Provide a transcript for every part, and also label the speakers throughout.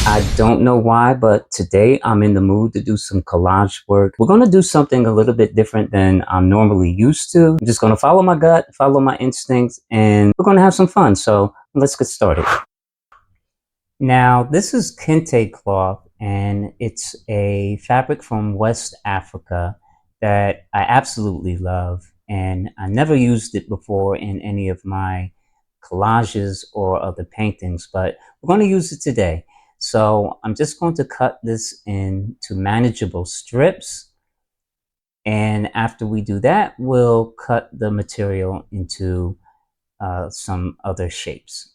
Speaker 1: I don't know why, but today I'm in the mood to do some collage work. We're going to do something a little bit different than I'm normally used to. I'm just going to follow my gut, follow my instincts, and we're going to have some fun. So let's get started. Now, this is kente cloth, and it's a fabric from West Africa that I absolutely love. And I never used it before in any of my collages or other paintings, but we're going to use it today. So I'm just going to cut this into manageable strips. And after we do that, we'll cut the material into some other shapes.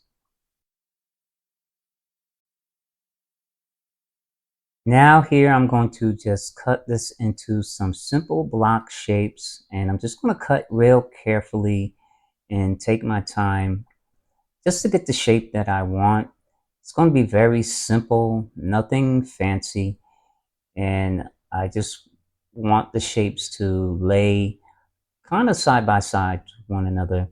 Speaker 1: Now here I'm going to just cut this into some simple block shapes, and I'm just going to cut real carefully and take my time just to get the shape that I want. It's going to be very simple, nothing fancy, and I just want the shapes to lay kind of side by side to one another.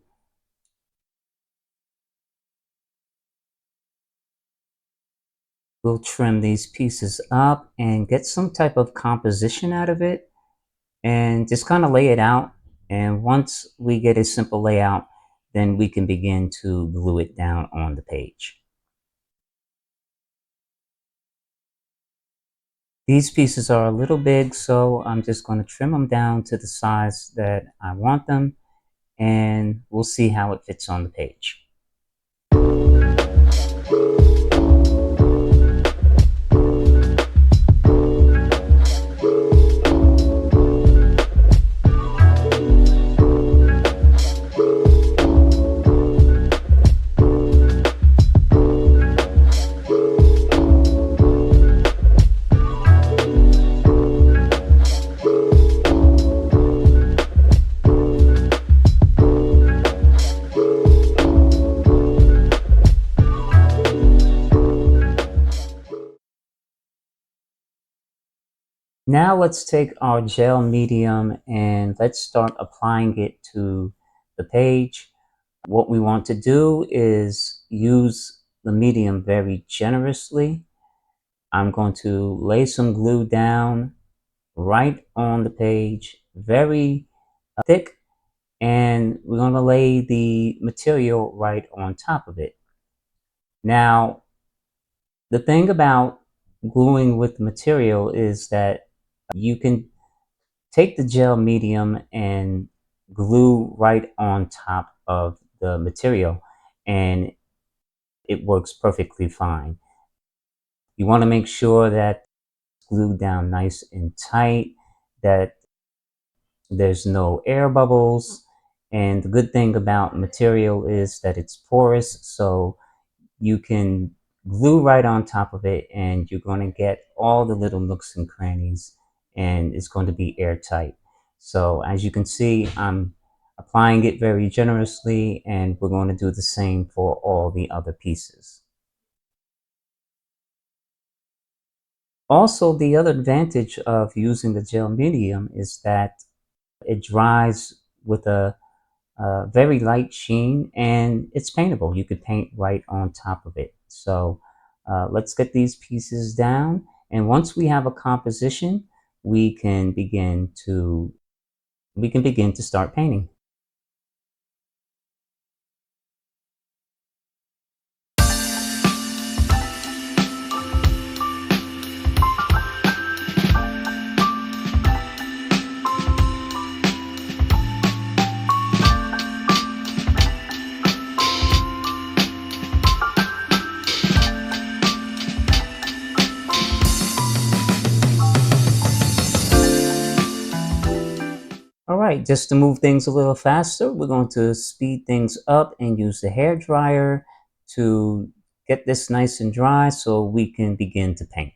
Speaker 1: We'll trim these pieces up and get some type of composition out of it and just kind of lay it out. And once we get a simple layout, then we can begin to glue it down on the page. These pieces are a little big, so I'm just going to trim them down to the size that I want them, and we'll see how it fits on the page. Now let's take our gel medium and let's start applying it to the page. What we want to do is use the medium very generously. I'm going to lay some glue down right on the page, very thick, and we're going to lay the material right on top of it. Now, the thing about gluing with the material is that you can take the gel medium and glue right on top of the material, and it works perfectly fine. You want to make sure that it's glued down nice and tight, that there's no air bubbles, and the good thing about material is that it's porous, so you can glue right on top of it and you're going to get all the little nooks and crannies, and it's going to be airtight. So as you can see, I'm applying it very generously, and we're going to do the same for all the other pieces. Also, the other advantage of using the gel medium is that it dries with a very light sheen, and it's paintable. You could paint right on top of it. So let's get these pieces down, and once we have a composition, we can begin to start painting. All right, just to move things a little faster, we're going to speed things up and use the hair dryer to get this nice and dry so we can begin to paint.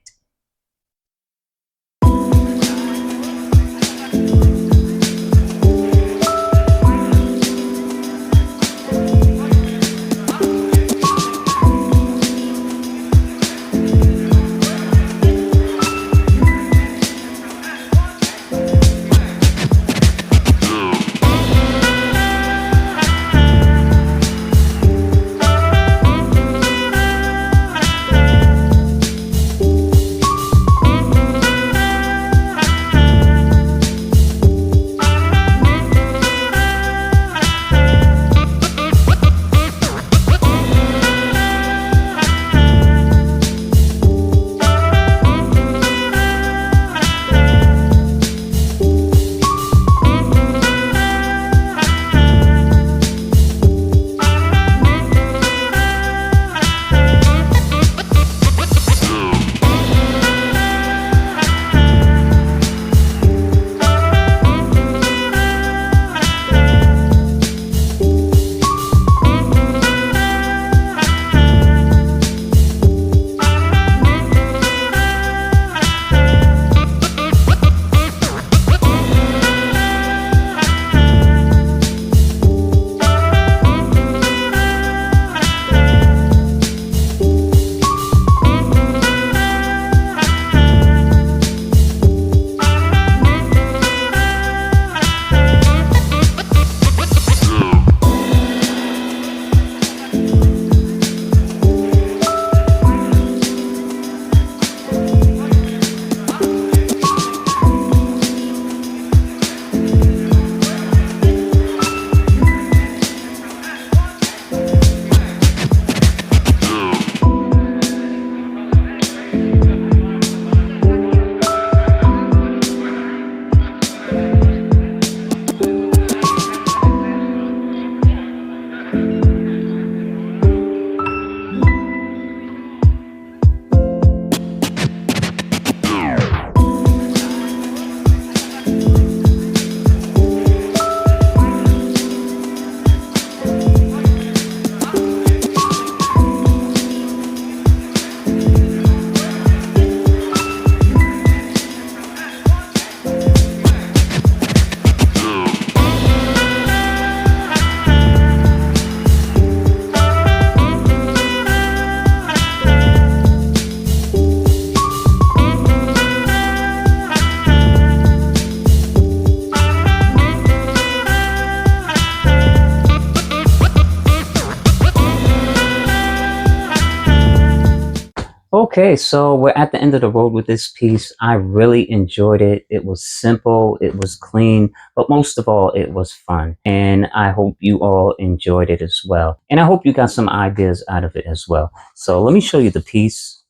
Speaker 1: Okay, so we're at the end of the road with this piece. I really enjoyed it. It was simple, it was clean, but most of all, it was fun. And I hope you all enjoyed it as well. And I hope you got some ideas out of it as well. So let me show you the piece.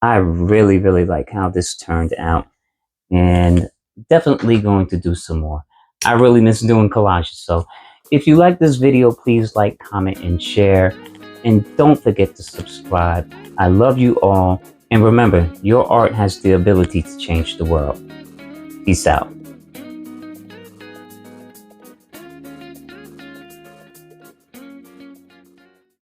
Speaker 1: I really, really like how this turned out, and definitely going to do some more. I really miss doing collages. So if you like this video, please like, comment, and share. And don't forget to subscribe. I love you all. And remember, your art has the ability to change the world. Peace out.